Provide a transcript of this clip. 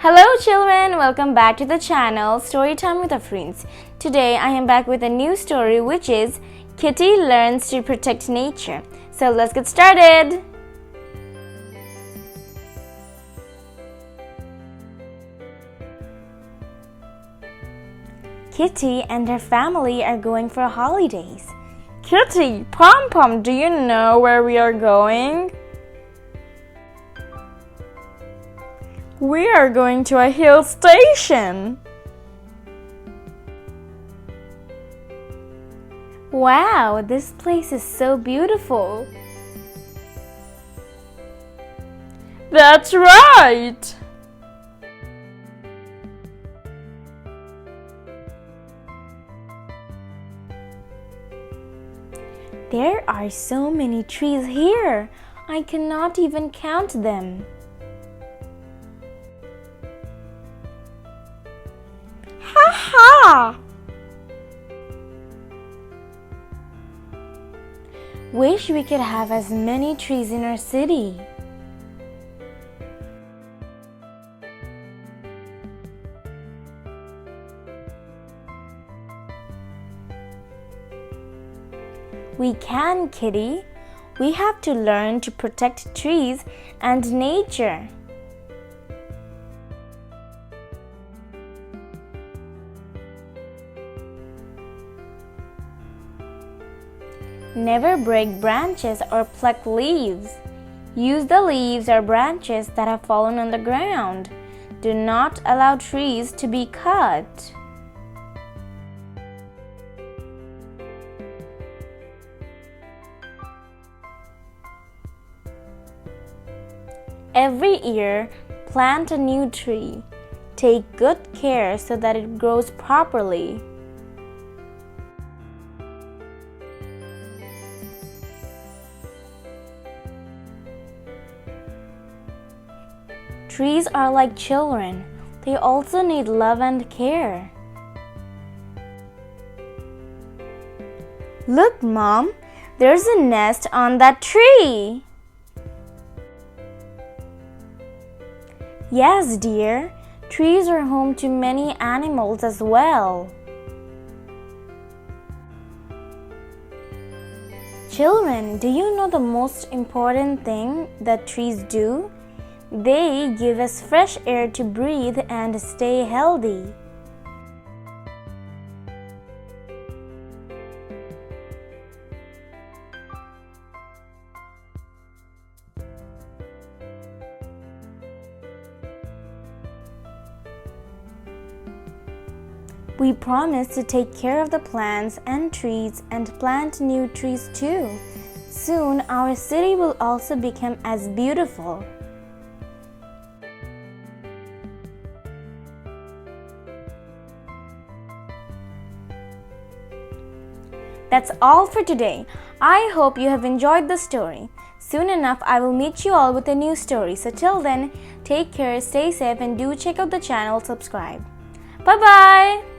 Hello children, welcome back to the channel Storytime with our friends. Today I am back with a new story which is Kitty Learns to Protect Nature. So let's get started. Kitty and her family are going for holidays. Kitty, Pom Pom, do you know where we are going? We are going to a hill station. Wow, this place is so beautiful. That's right. There are so many trees here. I cannot even count them. Ha ha! Wish we could have as many trees in our city. We can, Kitty. We have to learn to protect trees and nature. Never break branches or pluck leaves. Use the leaves or branches that have fallen on the ground. Do not allow trees to be cut. Every year, plant a new tree. Take good care so that it grows properly. Trees are like children. They also need love and care. Look, Mom, there's a nest on that tree. Yes, dear. Trees are home to many animals as well. Children, do you know the most important thing that trees do? They give us fresh air to breathe and stay healthy. We promise to take care of the plants and trees and plant new trees too. Soon our city will also become as beautiful. That's all for today. I hope you have enjoyed the story. Soon enough, I will meet you all with a new story. So till then, take care, stay safe, and do check out the channel, subscribe. Bye-bye!